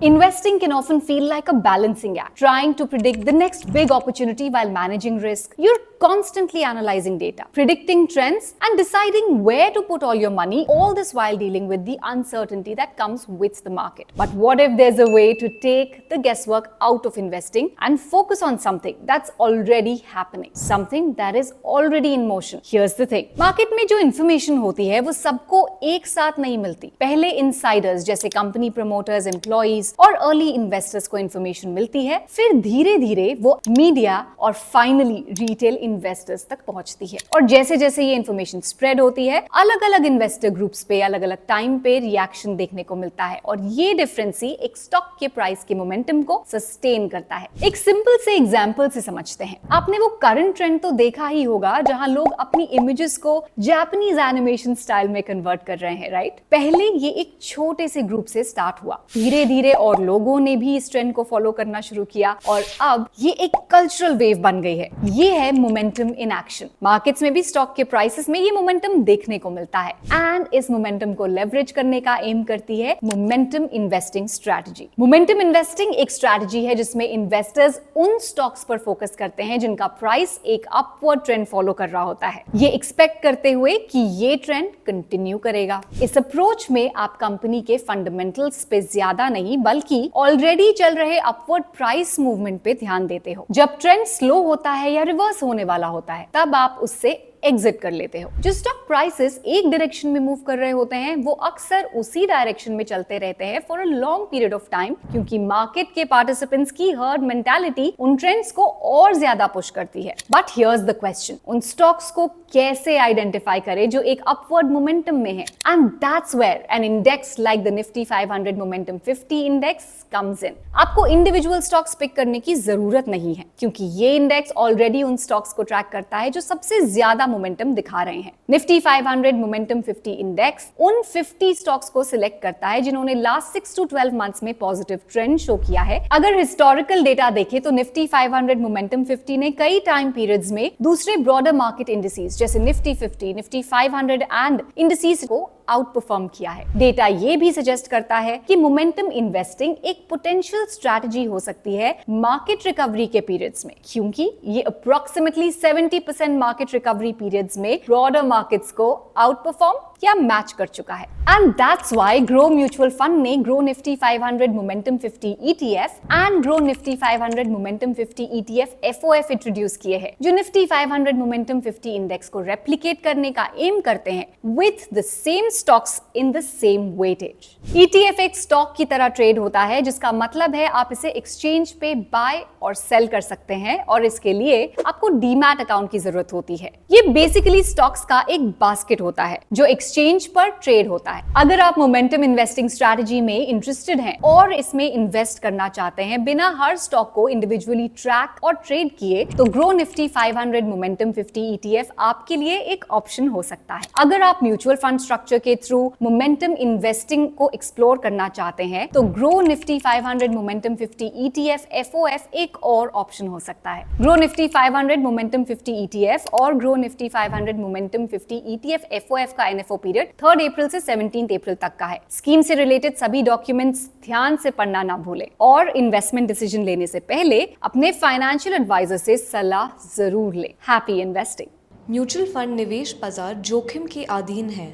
Investing can often feel like a balancing act, trying to predict the next big opportunity while managing risk. You're constantly analyzing data, predicting trends, and deciding where to put all your money, all this while dealing with the uncertainty that comes with the market. But what if there's a way to take the guesswork out of investing and focus on something that's already happening, something that is already in motion? Here's the thing. Market में जो information होती है वो सबको एक साथ नहीं मिलती. पहले insiders जैसे company promoters, employees और अर्ली इन्वेस्टर्स को इंफॉर्मेशन मिलती है, फिर धीरे धीरे वो मीडिया और फाइनली रिटेल इन्वेस्टर्स तक पहुंचती है। और जैसे जैसे ये इंफॉर्मेशन स्प्रेड होती है, अलग अलग इन्वेस्टर ग्रुप्स पे अलग अलग टाइम पे रिएक्शन देखने को मिलता है और ये डिफरेंस ही एक स्टॉक के प्राइस के मोमेंटम को सस्टेन करता है। एक सिंपल से एग्जांपल से समझते हैं। आपने वो करंट ट्रेंड तो देखा ही होगा जहां लोग अपनी इमेजेस को जापानीज एनिमेशन स्टाइल में कन्वर्ट कर रहे हैं, राइट? पहले ये एक छोटे से ग्रुप से स्टार्ट हुआ, धीरे धीरे और लोगों ने भी इस ट्रेंड को फॉलो करना शुरू किया और अब ये एक कल्चरल वेव बन गई है। ये है मोमेंटम इन एक्शन। मार्केट्स में भी स्टॉक के प्राइसेस में ये मोमेंटम देखने को मिलता है एंड इस मोमेंटम को लेवरेज करने का एम करती है momentum investing strategy. Momentum investing एक स्ट्रैटेजी है जिसमें इन्वेस्टर्स उन स्टॉक्स पर फोकस करते हैं जिनका प्राइस एक अपवर्ड ट्रेंड फॉलो कर रहा होता है, ये एक्सपेक्ट करते हुए कि ये ट्रेंड कंटिन्यू करेगा। इस अप्रोच में आप कंपनी के फंडामेंटल्स पे ज्यादा नहीं बल्कि ऑलरेडी चल रहे अपवर्ड प्राइस मूवमेंट पे ध्यान देते हो। जब ट्रेंड स्लो होता है या रिवर्स होने वाला होता है तब आप उससे एग्जिट कर लेते हो। जो स्टॉक प्राइसेस एक डायरेक्शन में मूव कर रहे होते हैं वो अक्सर उसी डायरेक्शन में चलते रहते हैं for a long period of time, क्योंकि मार्केट के पार्टिसिपेंट्स की हर्ड मेंटालिटी उन ट्रेंड्स को और ज्यादा पुश करती है। बट हियर्स द क्वेश्चन, उन स्टॉक्स को कैसे आइडेंटिफाई करें जो एक अपवर्ड मोमेंटम में है? And that's where an index like the Nifty 500 momentum 50 index comes in. आपको इंडिविजुअल स्टॉक्स पिक करने की जरूरत नहीं है, क्योंकि ये इंडेक्स ऑलरेडी उन स्टॉक्स को ट्रैक करता है जो सबसे ज्यादा मोमेंटम दिखा रहे हैं। निफ्टी 500 मोमेंटम 50 इंडेक्स उन 50 स्टॉक्स को सिलेक्ट करता है जिन्होंने लास्ट 6 to 12 मंथ्स में पॉजिटिव ट्रेंड शो किया है। अगर हिस्टोरिकल डेटा देखें तो निफ्टी 500 मोमेंटम 50 ने कई टाइम पीरियड्स में दूसरे ब्रॉडर मार्केट इंडिसेस जैसे निफ्टी 50, निफ्टी 500 एंड इंडिसेस को आउट परफॉर्म किया है। डेटा ये भी सजेस्ट करता है कि मोमेंटम इन्वेस्टिंग एक पोटेंशियल स्ट्रैटेजी हो सकती है मार्केट रिकवरी के पीरियड्स में, क्योंकि ये अप्रोक्सीमेटली 70% मार्केट रिकवरी पीरियड्स में ब्रॉडर मार्केट्स को आउट परफॉर्म या मैच कर चुका है। And that's why Groww mutual fund ने Groww Nifty 500 momentum 50 ETF and Groww Nifty 500 momentum 50 ETF FOF introduce किए हैं, जो निफ्टी 500 मोमेंटम 50 इंडेक्स को रेप्लिकेट करने का एम करते हैं with the same stocks in the same weightage. ETF एक स्टॉक की तरह ट्रेड होता है, जिसका मतलब है आप इसे एक्सचेंज पे बाय और सेल कर सकते हैं और इसके लिए आपको डीमैट अकाउंट की जरूरत होती है। ये बेसिकली स्टॉक्स का एक बास्केट होता है जो एक्सचेंज पर ट्रेड होता है। अगर आप मोमेंटम इन्वेस्टिंग स्ट्रैटेजी में इंटरेस्टेड हैं और इसमें इन्वेस्ट करना चाहते हैं बिना हर स्टॉक को इंडिविजुअली ट्रैक और ट्रेड किए, तो ग्रो निफ्टी 500 मोमेंटम 50 ETF आपके लिए एक ऑप्शन हो सकता है। अगर आप म्यूचुअल फंड स्ट्रक्चर के थ्रू मोमेंटम इन्वेस्टिंग को एक्सप्लोर करना चाहते हैं तो grow Nifty 500 momentum 50 ETF FOF एक और ऑप्शन हो सकता है। ग्रो निफ्टी 500 मोमेंटम 50 ETF और grow Nifty 500 momentum 50 ETF FOF का NFO पीरियड 3 अप्रैल से 17 अप्रैल तक का है। स्कीम से रिलेटेड सभी डॉक्यूमेंट्स ध्यान से पढ़ना ना भूलें और इन्वेस्टमेंट डिसीजन लेने से पहले अपने फाइनेंशियल एडवाइजर से सलाह जरूर लें। Happy investing. म्यूचुअल फंड निवेश बाजार जोखिम के अधीन है।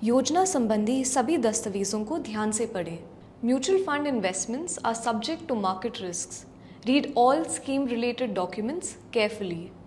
योजना संबंधी सभी दस्तावेजों को ध्यान से पढ़ें। Mutual fund investments are subject to market risks. Read all scheme related documents carefully.